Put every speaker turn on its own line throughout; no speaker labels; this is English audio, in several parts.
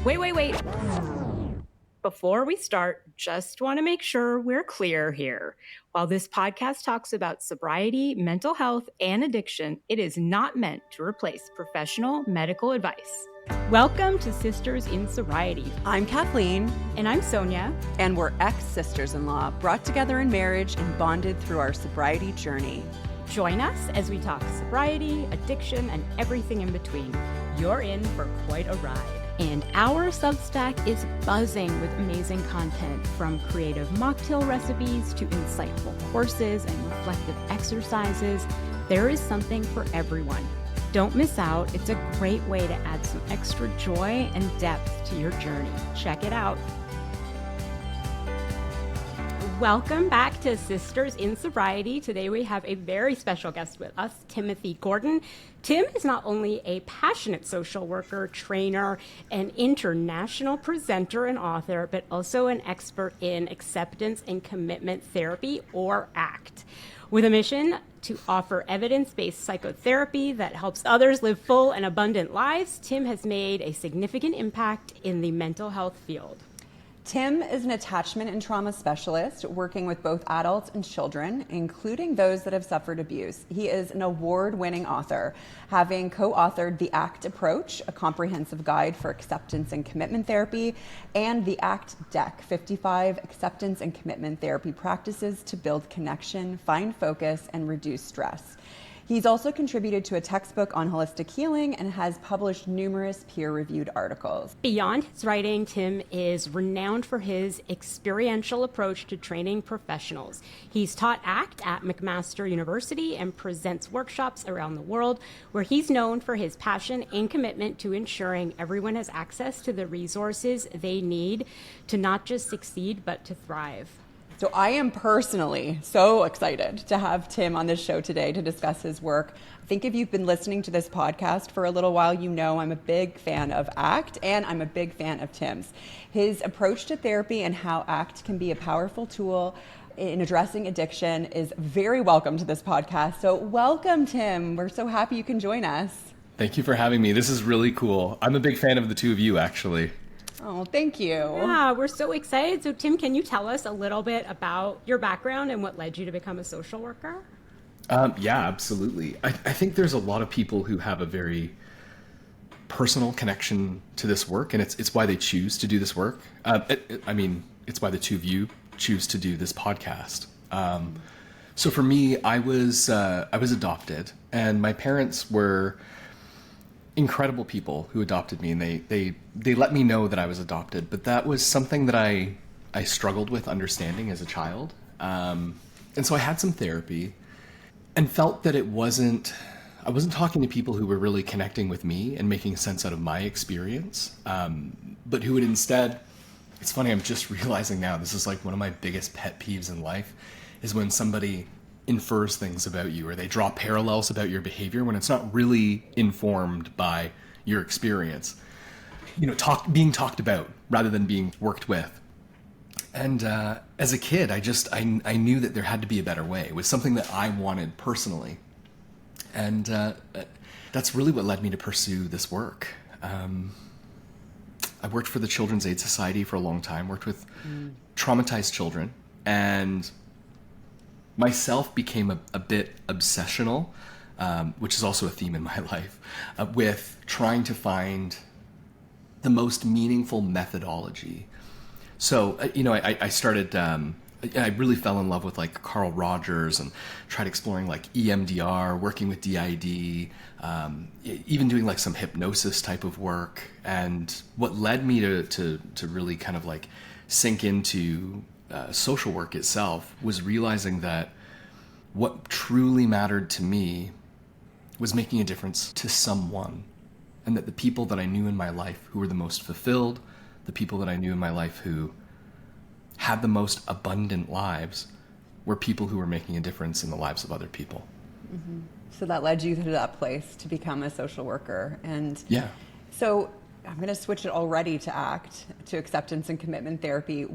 Wait. Before we start, just want to make sure we're clear here. While this podcast talks about sobriety, mental health, and addiction, it is not meant to replace professional medical advice. Welcome to Sisters in Sobriety.
I'm Kathleen.
And I'm Sonia.
And we're ex-sisters-in-law, brought together in marriage and bonded through our sobriety journey.
Join us as we talk sobriety, addiction, and everything in between. You're in for quite a ride. And our Substack is buzzing with amazing content, from creative mocktail recipes to insightful courses and reflective exercises. There is something for everyone. Don't miss out. It's a great way to add some extra joy and depth to your journey. Check it out. Welcome back to Sisters in Sobriety. Today we have a very special guest with us, Timothy Gordon. Tim is not only a passionate social worker, trainer, an international presenter and author, but also an expert in acceptance and commitment therapy, or ACT. With a mission to offer evidence-based psychotherapy that helps others live full and abundant lives, Tim has made a significant impact in the mental health field.
Tim is an attachment and trauma specialist working with both adults and children, including those that have suffered abuse. He is an award-winning author, having co-authored The ACT Approach, a comprehensive guide for acceptance and commitment therapy, and the ACT Deck, 55 acceptance and commitment therapy practices to build connection, find focus, and reduce stress. He's also contributed to a textbook on holistic healing and has published numerous peer-reviewed articles.
Beyond his writing, Tim is renowned for his experiential approach to training professionals. He's taught ACT at McMaster University and presents workshops around the world, where he's known for his passion and commitment to ensuring everyone has access to the resources they need to not just succeed, but to thrive.
So I am personally so excited to have Tim on this show today to discuss his work. I think if you've been listening to this podcast for a little while, you know I'm a big fan of ACT, and I'm a big fan of Tim's. His approach to therapy and how ACT can be a powerful tool in addressing addiction is very welcome to this podcast. So welcome, Tim. We're so happy you can join us.
Thank you for having me. This is really cool. I'm a big fan of the two of you, actually.
Oh, thank you.
Yeah, we're so excited. So Tim, can you tell us a little bit about your background and what led you to become a social worker?
Yeah, absolutely. I think there's a lot of people who have a very personal connection to this work, and it's why they choose to do this work. It's why the two of you choose to do this podcast. So for me, I was adopted, and my parents were incredible people who adopted me, and they let me know that I was adopted, but that was something that I struggled with understanding as a child. And so I had some therapy and felt that I wasn't talking to people who were really connecting with me and making sense out of my experience, but who would instead, it's funny, I'm just realizing now, this is like one of my biggest pet peeves in life, is when somebody infers things about you, or they draw parallels about your behavior when it's not really informed by your experience. Being talked about rather than being worked with. And as a kid, I knew that there had to be a better way. It was something that I wanted personally. And that's really what led me to pursue this work. I worked for the Children's Aid Society for a long time, worked with traumatized children, and myself became a bit obsessional, which is also a theme in my life, with trying to find the most meaningful methodology. So, I started, I really fell in love with like Carl Rogers and tried exploring like EMDR, working with DID, even doing like some hypnosis type of work. And what led me to really kind of like sink into social work itself was realizing that what truly mattered to me was making a difference to someone, and that the people that I knew in my life who were the most fulfilled, the people that I knew in my life who had the most abundant lives, were people who were making a difference in the lives of other people.
Mm-hmm. So that led you to that place to become a social worker. And
yeah.
So I'm going to switch it already to ACT, to acceptance and commitment therapy.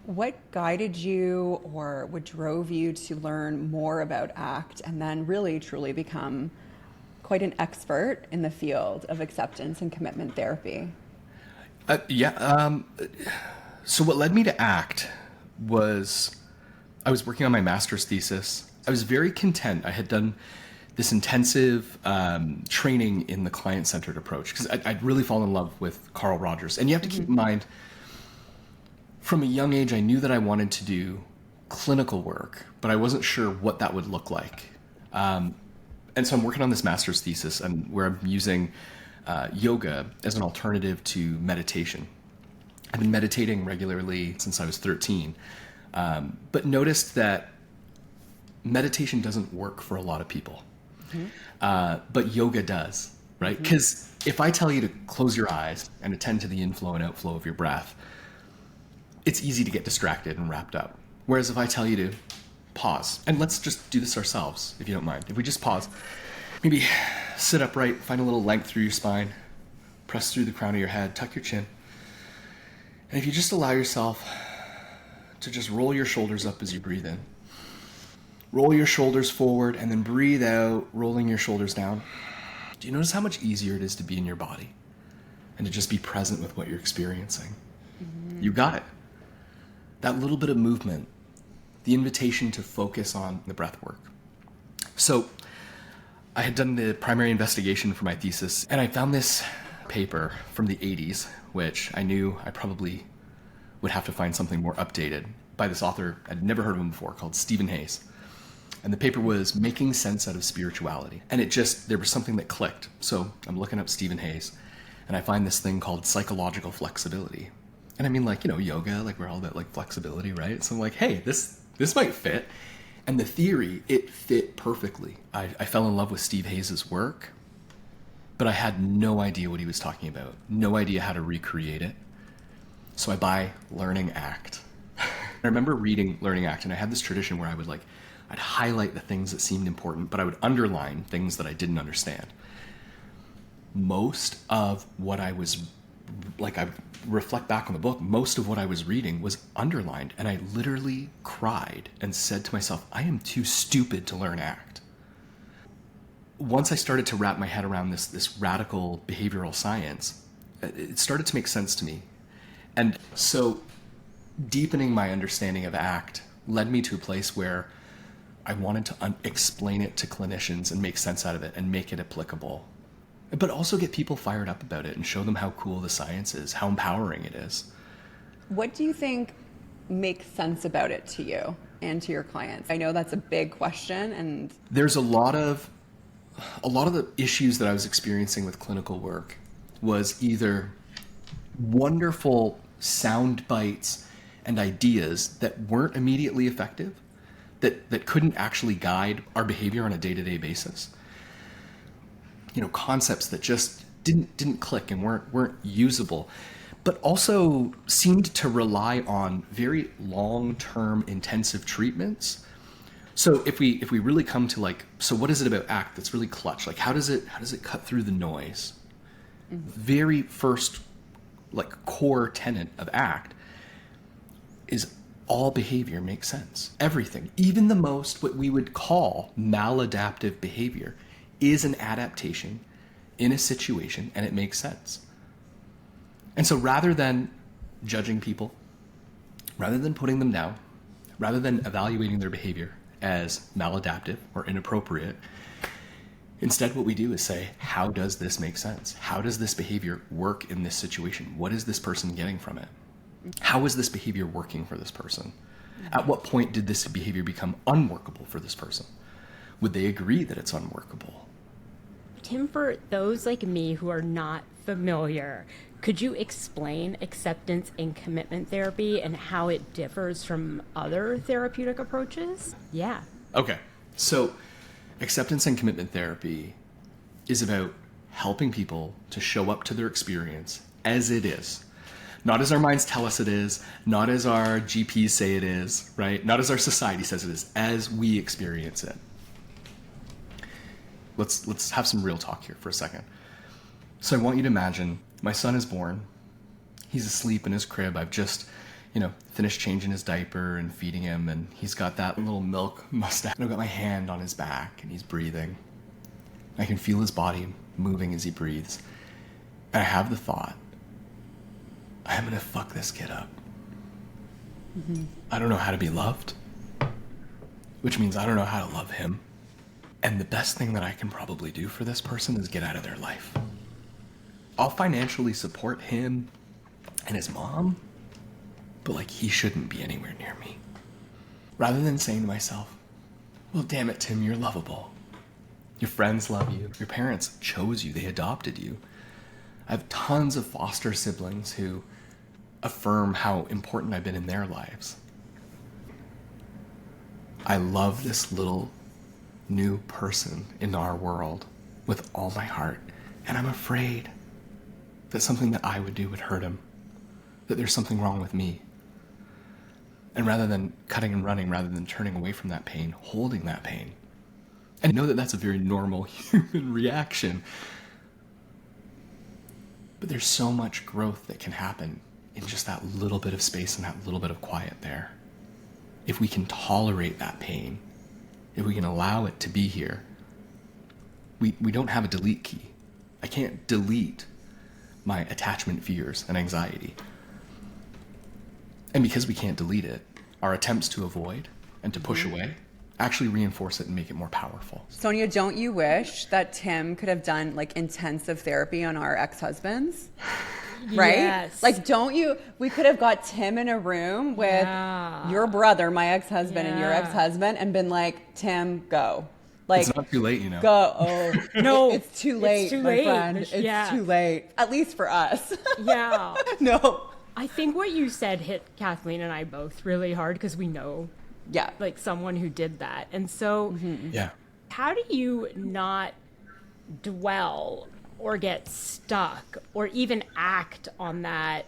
What guided you, or what drove you to learn more about ACT and then really truly become quite an expert in the field of acceptance and commitment therapy?
Yeah. So what led me to ACT was I was working on my master's thesis. I was very content. I had done this intensive training in the client-centered approach because I'd really fallen in love with Carl Rogers. And you have to keep in mind, from a young age, I knew that I wanted to do clinical work, but I wasn't sure what that would look like. And so I'm working on this master's thesis and where I'm using yoga as an alternative to meditation. I've been meditating regularly since I was 13, but noticed that meditation doesn't work for a lot of people. But yoga does, right? Because if I tell you to close your eyes and attend to the inflow and outflow of your breath, it's easy to get distracted and wrapped up. Whereas if I tell you to pause, and let's just do this ourselves, if you don't mind. If we just pause, maybe sit upright, find a little length through your spine, press through the crown of your head, tuck your chin. And if you just allow yourself to just roll your shoulders up as you breathe in, roll your shoulders forward, and then breathe out, rolling your shoulders down. Do you notice how much easier it is to be in your body and to just be present with what you're experiencing? You got it. That little bit of movement, the invitation to focus on the breath work. So I had done the primary investigation for my thesis, and I found this paper from the 80s, which I knew I probably would have to find something more updated, by this author I'd never heard of him before, called Stephen Hayes. And the paper was Making Sense Out of Spirituality. And there was something that clicked. So I'm looking up Stephen Hayes, and I find this thing called psychological flexibility. And I mean, yoga, we're all about flexibility, right? So I'm like, hey, this might fit. And the theory, it fit perfectly. I fell in love with Steve Hayes' work, but I had no idea what he was talking about. No idea how to recreate it. So I buy Learning ACT. I remember reading Learning ACT, and I had this tradition where I'd highlight the things that seemed important, but I would underline things that I didn't understand. Most of what I reflect back on the book, most of what I was reading was underlined, and I literally cried and said to myself, I am too stupid to learn ACT. Once I started to wrap my head around this radical behavioral science, it started to make sense to me. And so deepening my understanding of ACT led me to a place where I wanted to explain it to clinicians and make sense out of it and make it applicable, but also get people fired up about it and show them how cool the science is, how empowering it is. What
do you think makes sense about it to you and to your clients? I know that's a big question, and
there's a lot of the issues that I was experiencing with clinical work was either wonderful sound bites and ideas that weren't immediately effective, that couldn't actually guide our behavior on a day-to-day basis. Concepts that just didn't click and weren't usable, but also seemed to rely on very long-term intensive treatments. So if we really come to so what is it about ACT that's really clutch? How does it cut through the noise? Very first core tenet of ACT is all behavior makes sense. Everything, even the most what we would call maladaptive behavior, is an adaptation in a situation, and it makes sense. And so rather than judging people, rather than putting them down, rather than evaluating their behavior as maladaptive or inappropriate, instead what we do is say, how does this make sense? How does this behavior work in this situation? What is this person getting from it? How is this behavior working for this person? At what point did this behavior become unworkable for this person? Would they agree that it's unworkable?
Tim, for those like me who are not familiar, could you explain acceptance and commitment therapy and how it differs from other therapeutic approaches? Yeah.
Okay. So acceptance and commitment therapy is about helping people to show up to their experience as it is. Not as our minds tell us it is, not as our GPs say it is, right? Not as our society says it is, as we experience it. Let's have some real talk here for a second. So I want you to imagine my son is born. He's asleep in his crib. I've just, finished changing his diaper and feeding him, and he's got that little milk mustache. And I've got my hand on his back, and he's breathing. I can feel his body moving as he breathes. And I have the thought, I'm going to fuck this kid up. I don't know how to be loved, which means I don't know how to love him. And the best thing that I can probably do for this person is get out of their life. I'll financially support him and his mom, but like, he shouldn't be anywhere near me. Rather than saying to myself, well, damn it, Tim, you're lovable. Your friends love you. Your parents chose you. They adopted you. I have tons of foster siblings who affirm how important I've been in their lives. I love this little new person in our world with all my heart, and I'm afraid that something that I would do would hurt him, that there's something wrong with me. And rather than cutting and running, rather than turning away from that pain, holding that pain, and know that that's a very normal human reaction. But there's so much growth that can happen in just that little bit of space and that little bit of quiet there. If we can tolerate that pain, if we can allow it to be here, we don't have a delete key. I can't delete my attachment fears and anxiety. And because we can't delete it, our attempts to avoid and to push away actually reinforce it and make it more powerful.
Sonia, don't you wish that Tim could have done like intensive therapy on our ex-husbands? Right?
Yes.
Like, don't you? We could have got Tim in a room with your brother, my ex-husband, and your ex-husband, and been like, Tim, go. Like,
It's not too late, you know.
go. Oh,
No,
it's too late,
it's too
my
late.
friend. It's too late. At least for us.
Yeah.
No.
I think what you said hit Kathleen and I both really hard because we know
Yeah.
like someone who did that. And so
Yeah.
how do you not dwell or get stuck or even act on that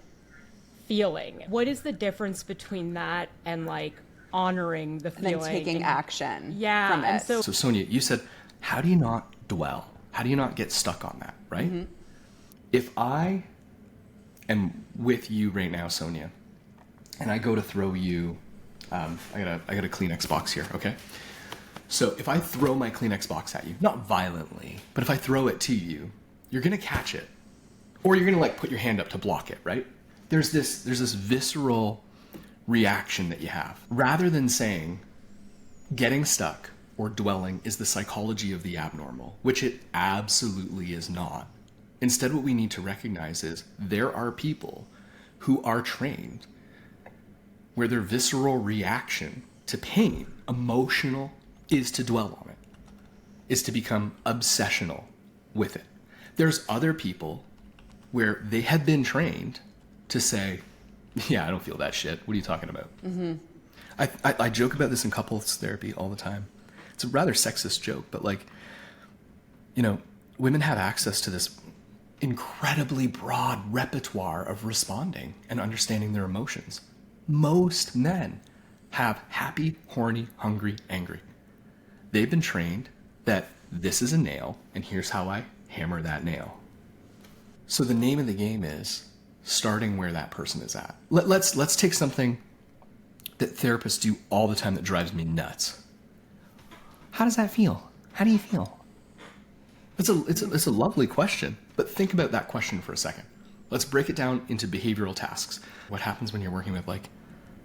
feeling? What is the difference between that and like honoring the
And then
feeling?
taking action
Yeah,
from
and
it.
so-
So Sonia, you said, how do you not dwell? How do you not get stuck on that, right? If I am with you right now, Sonia, and I go to throw you, I got a Kleenex box here, okay? So if I throw my Kleenex box at you, not violently, but if I throw it to you, you're gonna catch it, or you're gonna like put your hand up to block it, right? There's this visceral reaction that you have. Rather than saying, getting stuck or dwelling is the psychology of the abnormal, which it absolutely is not. Instead, what we need to recognize is there are people who are trained where their visceral reaction to pain, emotional, is to dwell on it, is to become obsessional with it. There's other people where they have been trained to say, yeah, I don't feel that shit. What are you talking about? I joke about this in couples therapy all the time. It's a rather sexist joke, but like, you know, women have access to this incredibly broad repertoire of responding and understanding their emotions. Most men have happy, horny, hungry, angry. They've been trained that this is a nail and here's how I hammer that nail. So the name of the game is starting where that person is at. Let's take something that therapists do all the time that drives me nuts. How does that feel? How do you feel? It's a lovely question, but think about that question for a second. Let's break it down into behavioral tasks. What happens when you're working with like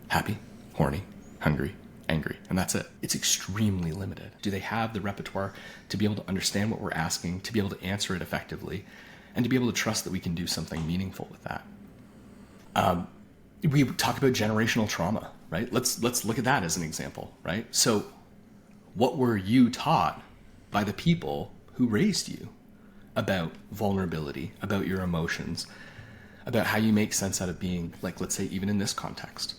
happy, horny, hungry, angry, and that's it. It's extremely limited. Do they have the repertoire to be able to understand what we're asking, to be able to answer it effectively, and to be able to trust that we can do something meaningful with that? We talk about generational trauma, right? Let's look at that as an example, right? So what were you taught by the people who raised you about vulnerability, about your emotions, about how you make sense out of being, like, let's say, even in this context?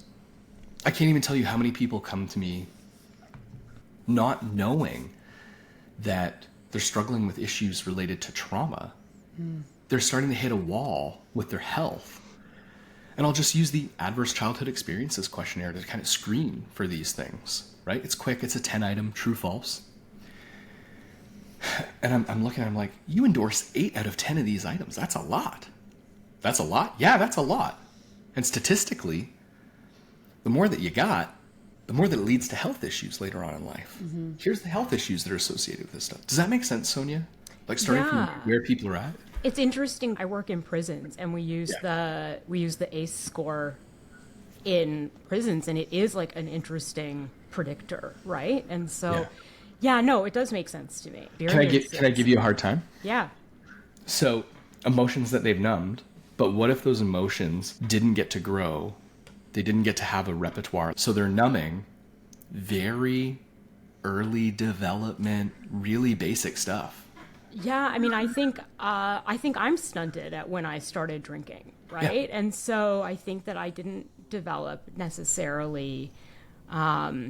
I can't even tell you how many people come to me not knowing that they're struggling with issues related to trauma. They're starting to hit a wall with their health. And I'll just use the adverse childhood experiences questionnaire to kind of screen for these things, right? It's quick, it's a 10-item, true, false. And I'm looking at it, I'm like, you endorse 8 out of 10 of these items. That's a lot. That's a lot? Yeah, that's a lot. And statistically, the more that you got, the more that it leads to health issues later on in life. Here's the health issues that are associated with this stuff. Does that make sense, Sonia? Like starting from where people are at?
It's interesting. I work in prisons, and we use the ACE score in prisons, and it is like an interesting predictor, right? And so, no, it does make sense to me.
Can I give you a hard time?
Yeah.
So emotions that they've numbed, but what if those emotions didn't get to grow? They didn't get to have a repertoire. So they're numbing very early development, really basic stuff.
Yeah, I mean, I think I'm stunted at when I started drinking, right?
Yeah.
And so I think that I didn't develop necessarily, a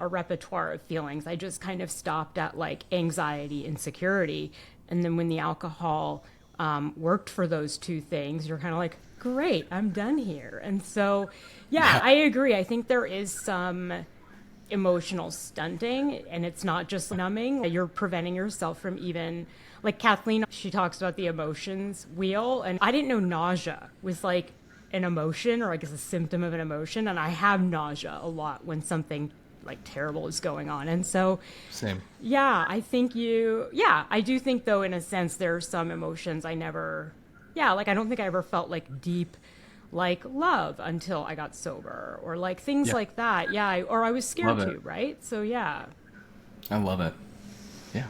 repertoire of feelings. I just kind of stopped at like anxiety, insecurity, and then when the alcohol worked for those two things, you're kind of like, great, I'm done here. And so, I agree. I think there is some emotional stunting, and it's not just numbing. You're preventing yourself from even, like Kathleen, she talks about the emotions wheel, and I didn't know nausea was like an emotion, or I guess a symptom of an emotion, and I have nausea a lot when something like terrible is going on. And so
Same.
I think I do think though, in a sense, there are some emotions I never, like I don't think I ever felt like deep like love until I got sober, or like things like that. Or I was scared to, right? So
I love it. Yeah.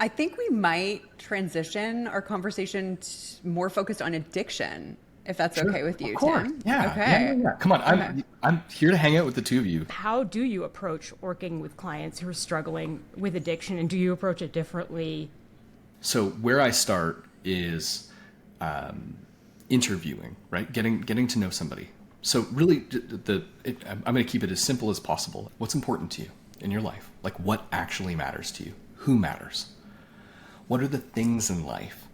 I think we might transition our conversation more focused on addiction, if that's okay with you,
of course.
Tim.
Yeah.
Okay.
Yeah. Come on. I'm here to hang out with the two of you.
How do you approach working with clients who are struggling with addiction, and do you approach it differently?
So where I start is interviewing, right? Getting to know somebody. So really, I'm going to keep it as simple as possible. What's important to you in your life? Like, what actually matters to you? Who matters? What are the things in life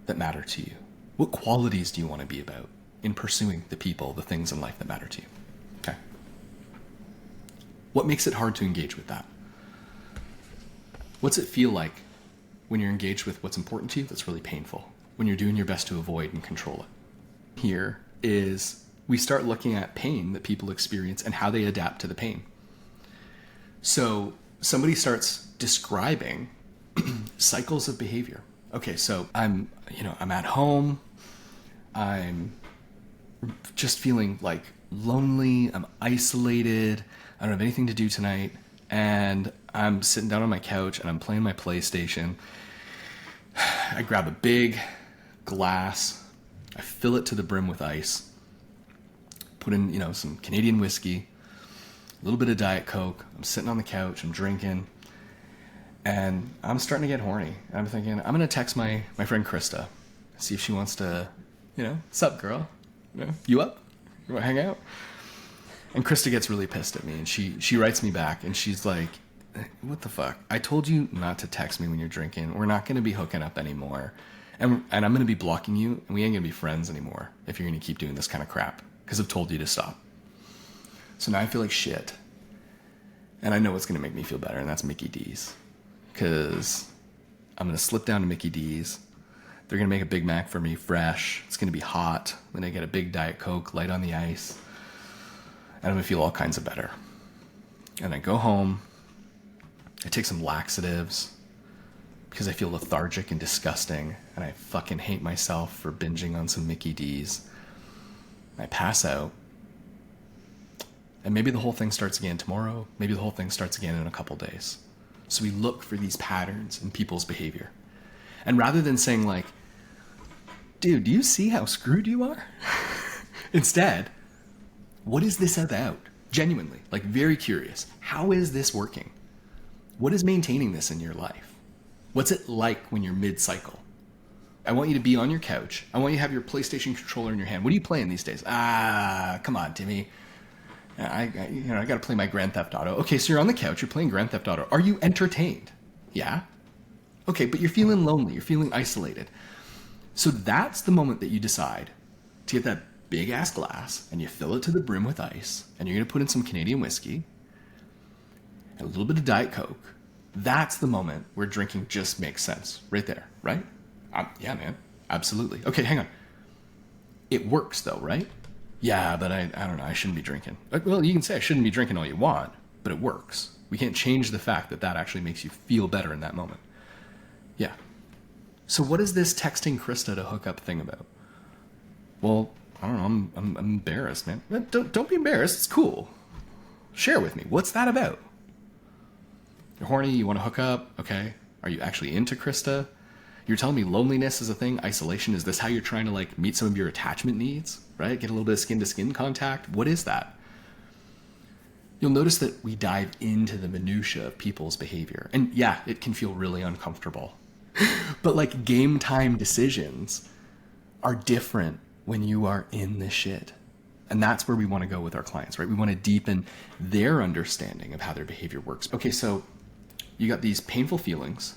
that matter to you? What qualities do you want to be about in pursuing the people, the things in life that matter to you? Okay. What makes it hard to engage with that? What's it feel like when you're engaged with what's important to you that's really painful? When you're doing your best to avoid and control it? Here is we start looking at pain that people experience and how they adapt to the pain. So somebody starts describing cycles of behavior. Okay, so I'm at home. I'm just feeling like lonely. I'm isolated. I don't have anything to do tonight. And I'm sitting down on my couch and I'm playing my PlayStation. I grab a big glass. I fill it to the brim with ice. Put in, some Canadian whiskey, a little bit of Diet Coke. I'm sitting on the couch. I'm drinking. And I'm starting to get horny. I'm thinking, I'm going to text my friend Krista, see if she wants to, sup, girl? You up? You want to hang out? And Krista gets really pissed at me, and she writes me back, and she's like, what the fuck? I told you not to text me when you're drinking. We're not going to be hooking up anymore. And I'm going to be blocking you, and we ain't going to be friends anymore if you're going to keep doing this kind of crap, because I've told you to stop. So now I feel like shit. And I know what's going to make me feel better, and that's Mickey D's. Because I'm going to slip down to Mickey D's. They're going to make a Big Mac for me, fresh. It's going to be hot. Then I get a big Diet Coke, light on the ice. And I'm going to feel all kinds of better. And I go home. I take some laxatives because I feel lethargic and disgusting. And I fucking hate myself for binging on some Mickey D's. I pass out. And maybe the whole thing starts again tomorrow. Maybe the whole thing starts again in a couple days. So we look for these patterns in people's behavior. And rather than saying like, dude, do you see how screwed you are? Instead, what is this about? Genuinely, like very curious. How is this working? What is maintaining this in your life? What's it like when you're mid-cycle? I want you to be on your couch. I want you to have your PlayStation controller in your hand. What are you playing these days? Come on, Timmy. I got to play my Grand Theft Auto. Okay, so you're on the couch, you're playing Grand Theft Auto. Are you entertained? Yeah. Okay, but you're feeling lonely, you're feeling isolated. So that's the moment that you decide to get that big ass glass and you fill it to the brim with ice, and you're going to put in some Canadian whiskey and a little bit of Diet Coke. That's the moment where drinking just makes sense. Right there, right? Yeah, man. Absolutely. Okay, hang on. It works though, right? Yeah, but I don't know, I shouldn't be drinking. Well, you can say I shouldn't be drinking all you want, but it works. We can't change the fact that that actually makes you feel better in that moment. Yeah. So what is this texting Krista to hook up thing about? Well, I don't know. I'm embarrassed, man. Don't be embarrassed. It's cool. Share with me. What's that about? You're horny. You want to hook up. Okay. Are you actually into Krista? You're telling me loneliness is a thing? Isolation? Is this how you're trying to like meet some of your attachment needs? Right? Get a little bit of skin to skin contact? What is that? You'll notice that we dive into the minutia of people's behavior. And yeah, it can feel really uncomfortable. But like game time decisions are different when you are in the shit. And that's where we want to go with our clients, right? We want to deepen their understanding of how their behavior works. Okay, so you got these painful feelings.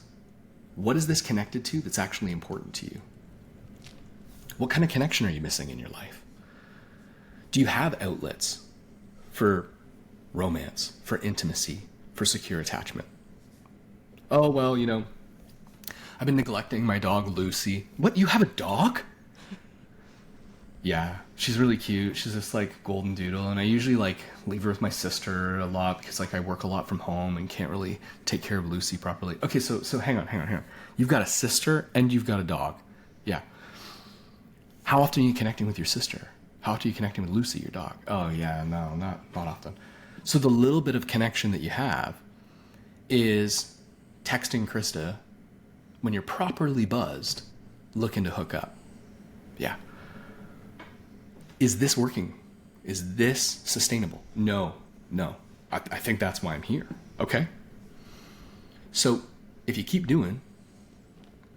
What is this connected to that's actually important to you? What kind of connection are you missing in your life? Do you have outlets for romance, for intimacy, for secure attachment? Oh, well, you know, I've been neglecting my dog, Lucy. What, you have a dog? Yeah, she's really cute. She's this like golden doodle, and I usually like leave her with my sister a lot because like I work a lot from home and can't really take care of Lucy properly. Okay, so hang on. You've got a sister and you've got a dog. Yeah. How often are you connecting with your sister? How often are you connecting with Lucy, your dog? Oh yeah, no, not often. So the little bit of connection that you have is texting Krista when you're properly buzzed, looking to hook up. Yeah. Is this working? Is this sustainable? No. I think that's why I'm here. Okay? So if you keep doing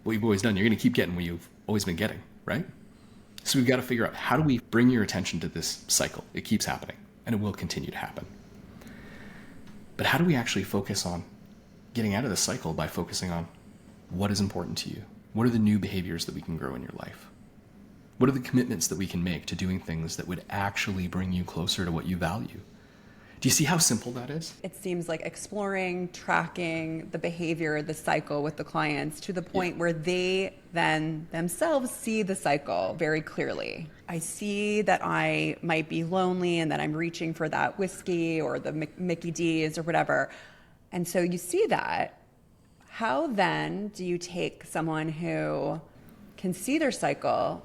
what you've always done, you're going to keep getting what you've always been getting, right? So we've got to figure out, how do we bring your attention to this cycle? It keeps happening, and it will continue to happen. But how do we actually focus on getting out of the cycle by focusing on what is important to you? What are the new behaviors that we can grow in your life? What are the commitments that we can make to doing things that would actually bring you closer to what you value? Do you see how simple that is?
It seems like exploring, tracking the behavior, the cycle with the clients to the point where they then themselves see the cycle very clearly. I see that I might be lonely and that I'm reaching for that whiskey or the Mickey D's or whatever. And so you see that. How then do you take someone who can see their cycle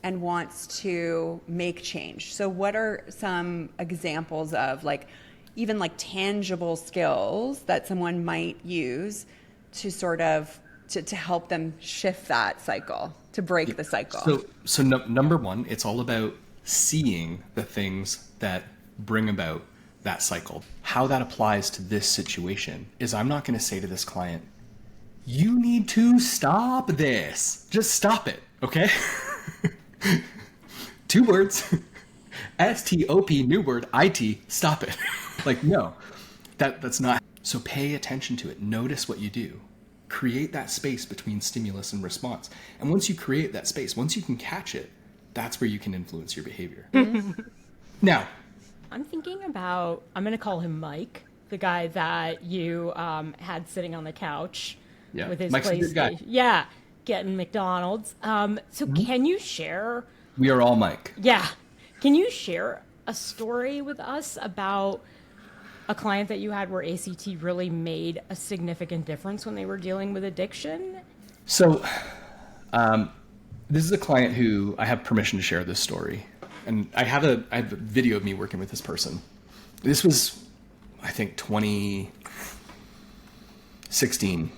and wants to make change? So what are some examples of even tangible skills that someone might use to sort of to help them shift that cycle, to break the cycle?
So number one, it's all about seeing the things that bring about that cycle. How that applies to this situation is, I'm not going to say to this client, you need to stop this. Just stop it, okay? 2 words. STOP, new word, IT, stop it. No, that's not. So pay attention to it. Notice what you do. Create that space between stimulus and response. And once you create that space, once you can catch it, that's where you can influence your behavior. Now,
I'm thinking about, I'm going to call him Mike, the guy that you had sitting on the couch with his
Mike's a good guy.
Yeah, getting McDonald's. So can you share?
We are all Mike.
Yeah. Can you share a story with us about a client that you had where ACT really made a significant difference when they were dealing with addiction?
So this is a client who I have permission to share this story. And I have a video of me working with this person. This was, I think, 2016.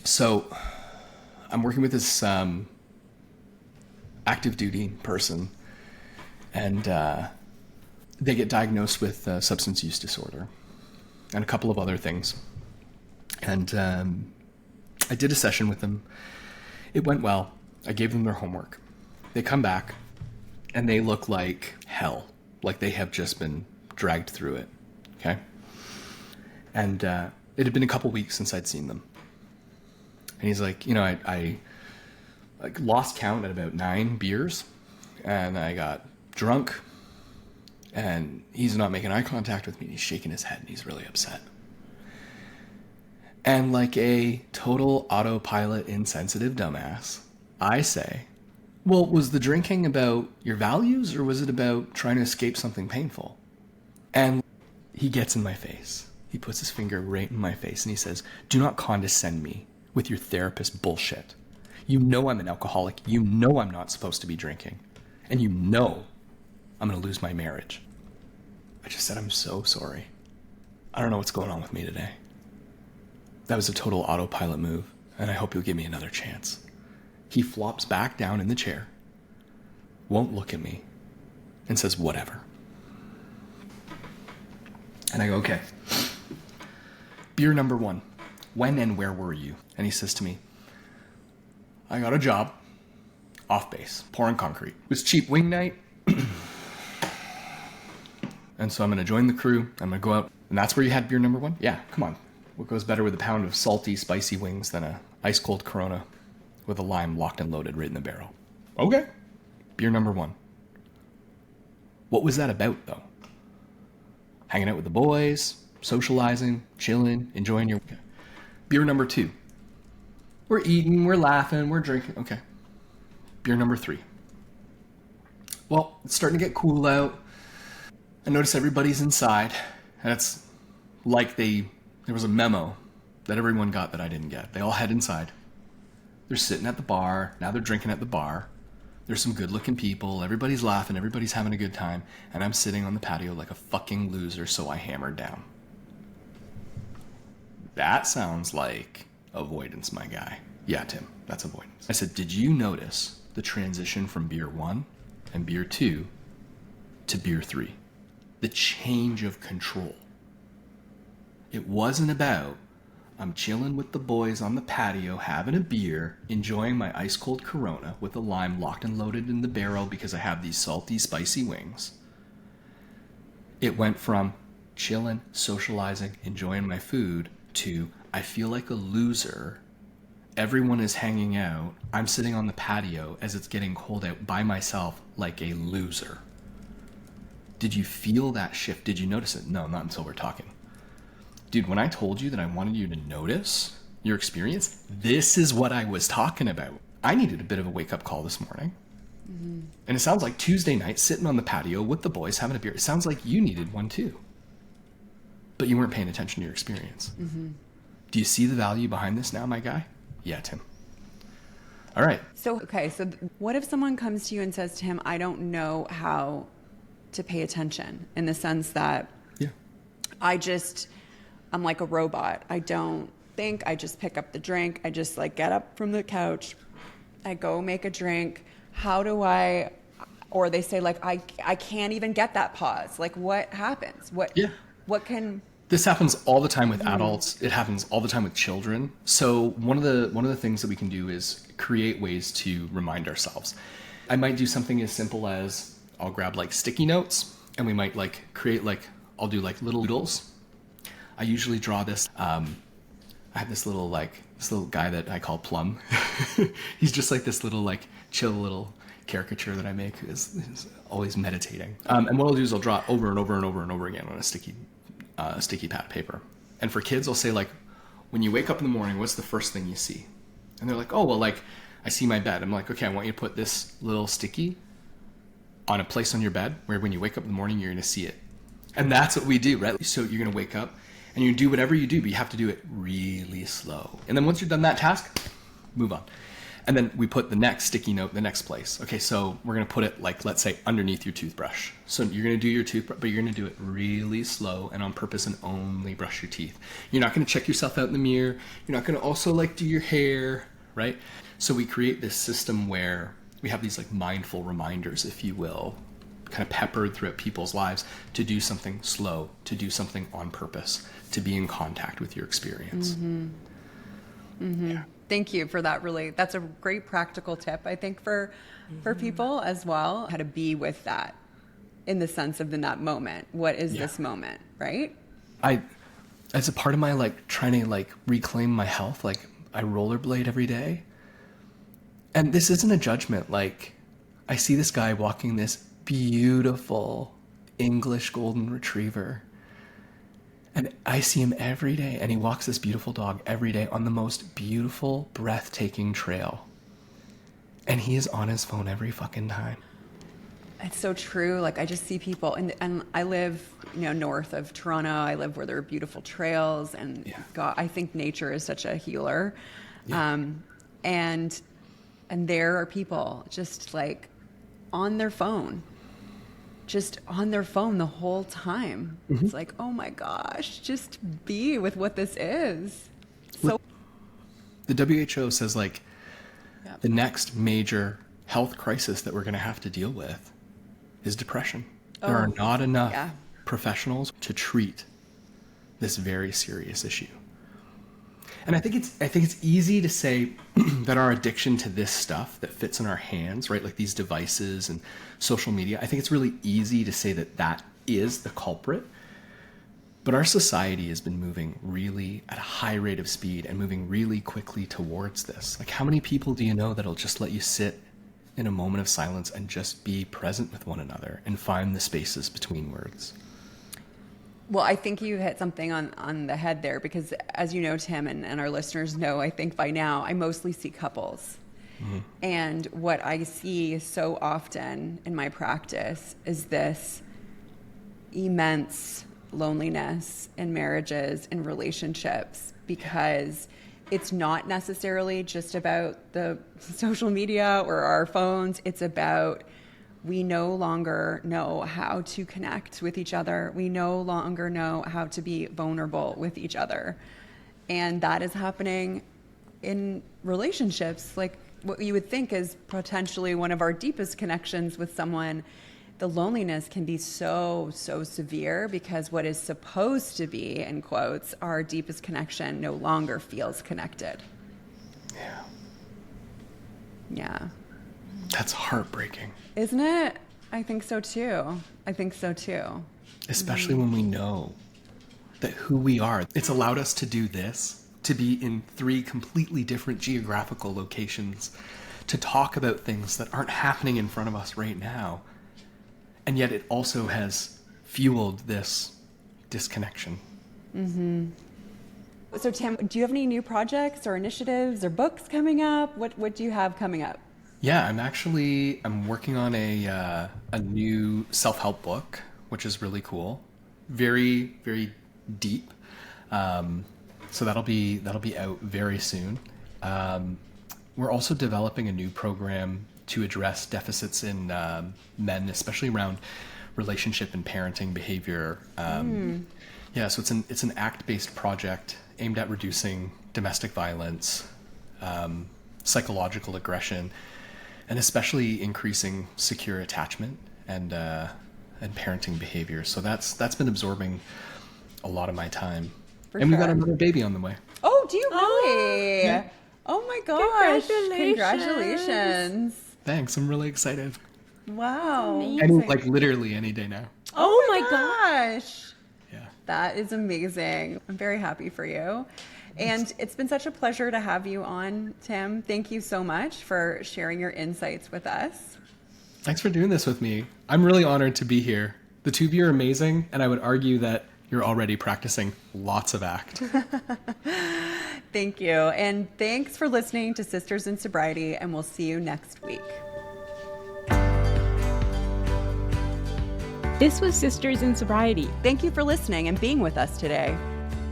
So I'm working with this active duty person, and they get diagnosed with substance use disorder and a couple of other things. And I did a session with them. It went well. I gave them their homework. They come back and they look like hell, like they have just been dragged through it. Okay. And it had been a couple weeks since I'd seen them. And he's like, I lost count at about 9 beers, and I got drunk, and he's not making eye contact with me. He's shaking his head, and he's really upset. And like a total autopilot, insensitive dumbass, I say, well, was the drinking about your values, or was it about trying to escape something painful? And he gets in my face. He puts his finger right in my face, and he says, do not condescend me with your therapist bullshit. You know I'm an alcoholic. You know I'm not supposed to be drinking. And you know I'm going to lose my marriage. I just said, I'm so sorry. I don't know what's going on with me today. That was a total autopilot move, and I hope you'll give me another chance. He flops back down in the chair, won't look at me, and says, whatever. And I go, okay. Beer number 1. When and where were you? And he says to me, I got a job, off base, pouring concrete. It was cheap wing night. And so I'm going to join the crew. I'm going to go out. And that's where you had beer number 1? Yeah, come on. What goes better with a pound of salty, spicy wings than a ice cold Corona with a lime locked and loaded right in the barrel? Okay. Beer number 1. What was that about, though? Hanging out with the boys, socializing, chilling, enjoying your... Okay. Beer number 2. We're eating, we're laughing, we're drinking. Okay. Beer number 3. Well, it's starting to get cool out. I notice everybody's inside, and it's like there was a memo that everyone got that I didn't get. They all head inside. They're sitting at the bar. Now they're drinking at the bar. There's some good-looking people. Everybody's laughing. Everybody's having a good time. And I'm sitting on the patio like a fucking loser, so I hammered down. That sounds like avoidance, my guy. Yeah, Tim, that's avoidance. I said, did you notice the transition from beer 1 and beer 2 to beer 3? The change of control. It wasn't about, I'm chilling with the boys on the patio, having a beer, enjoying my ice cold Corona with a lime locked and loaded in the barrel because I have these salty, spicy wings. It went from chilling, socializing, enjoying my food to, I feel like a loser. Everyone is hanging out. I'm sitting on the patio as it's getting cold out by myself like a loser. Did you feel that shift? Did you notice it? No, not until we're talking. Dude, when I told you that I wanted you to notice your experience, this is what I was talking about. I needed a bit of a wake-up call this morning. Mm-hmm. And it sounds like Tuesday night, sitting on the patio with the boys, having a beer. It sounds like you needed one too. But you weren't paying attention to your experience. Mm-hmm. Do you see the value behind this now, my guy? Yeah, Tim. All right.
So what if someone comes to you and says to him, I don't know how to pay attention, in the sense that I'm like a robot. I don't think, I just pick up the drink. I just like get up from the couch. I go make a drink. How do I, or they say like, I can't even get that pause. Like what happens? What can...
This happens all the time with adults. It happens all the time with children. So one of the things that we can do is create ways to remind ourselves. I might do something as simple as I'll grab like sticky notes, and we might like create like, I'll do like little doodles. I usually draw this. I have this little guy that I call Plum. He's just like this little like chill little caricature that I make is always meditating. And what I'll do is I'll draw it over and over and over and over again on a sticky pad of paper. And for kids, I'll say like, when you wake up in the morning, what's the first thing you see? And they're like, oh, well, like I see my bed. I'm like, okay, I want you to put this little sticky on a place on your bed where when you wake up in the morning, you're going to see it. And that's what we do, right? So you're going to wake up and you do whatever you do, but you have to do it really slow. And then once you've done that task, move on. And then we put the next sticky note in the next place. Okay, so we're going to put it like, let's say, underneath your toothbrush. So you're going to do your toothbrush, but you're going to do it really slow and on purpose and only brush your teeth. You're not going to check yourself out in the mirror. You're not going to also like do your hair, right? So we create this system where we have these like mindful reminders, if you will, kind of peppered throughout people's lives to do something slow, to do something on purpose, to be in contact with your experience.
Mm-hmm. Mm-hmm. Yeah. Thank you for that. Really, that's a great practical tip, I think, for people as well, how to be with that in the sense of in that moment. What is this moment, right?
As a part of my like trying to like reclaim my health, like I rollerblade every day. And this isn't a judgment. Like I see this guy walking this beautiful English golden retriever. And I see him every day, and he walks this beautiful dog every day on the most beautiful, breathtaking trail. And he is on his phone every fucking time.
It's so true. Like I just see people, and I live, north of Toronto. I live where there are beautiful trails, and God, I think nature is such a healer. Yeah. And And there are people just like on their phone the whole time. It's like, oh my gosh, just be with what this is. So
the WHO says like the next major health crisis that we're going to have to deal with is depression. There are not enough professionals to treat this very serious issue. And I think it's easy to say that our addiction to this stuff that fits in our hands, right, like these devices and social media, I think it's really easy to say that that is the culprit. But our society has been moving really at a high rate of speed and moving really quickly towards this. Like, how many people do you know that'll just let you sit in a moment of silence and just be present with one another and find the spaces between words?
Well, I think you hit something on the head there, because as you know, Tim, and our listeners know, I think by now, I mostly see couples. And what I see so often in my practice is this immense loneliness in marriages and relationships, because it's not necessarily just about the social media or our phones. It's about, we no longer know how to connect with each other. We no longer know how to be vulnerable with each other. And that is happening in relationships, like what you would think is potentially one of our deepest connections with someone. The loneliness can be so severe because what is supposed to be, in quotes, our deepest connection no longer feels connected. Yeah.
That's heartbreaking.
Isn't it? I think so too.
Especially when we know that who we are, it's allowed us to do this, to be in 3 completely different geographical locations, to talk about things that aren't happening in front of us right now. And yet it also has fueled this disconnection.
So Tim, do you have any new projects or initiatives or books coming up? What do you have coming up?
Yeah, I'm working on a new self-help book, which is really cool. Very, very deep. So that'll be out very soon. We're also developing a new program to address deficits in men, especially around relationship and parenting behavior. Yeah, so it's an ACT-based project aimed at reducing domestic violence, psychological aggression, and especially increasing secure attachment and parenting behavior. So that's been absorbing a lot of my time. And we got another baby on the way.
Oh, do you really?
Yeah.
Oh my gosh!
Congratulations.
Thanks. I'm really excited.
Wow!
And like literally any day now.
Oh my gosh!
Yeah.
That is amazing. I'm very happy for you. And it's been such a pleasure to have you on, Tim. Thank you so much for sharing your insights with us.
Thanks for doing this with me. I'm really honored to be here. The two of you are amazing, and I would argue that you're already practicing lots of ACT.
Thank you. And thanks for listening to Sisters in Sobriety, and we'll see you next week.
This was Sisters in Sobriety.
Thank you for listening and being with us today.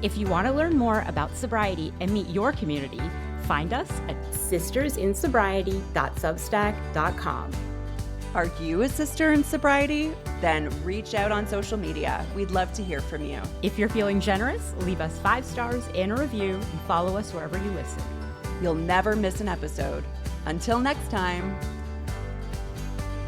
If you want to learn more about sobriety and meet your community, find us at sistersinsobriety.substack.com.
Are you a sister in sobriety? Then reach out on social media. We'd love to hear from you.
If you're feeling generous, leave us 5 stars and a review and follow us wherever you listen.
You'll never miss an episode. Until next time.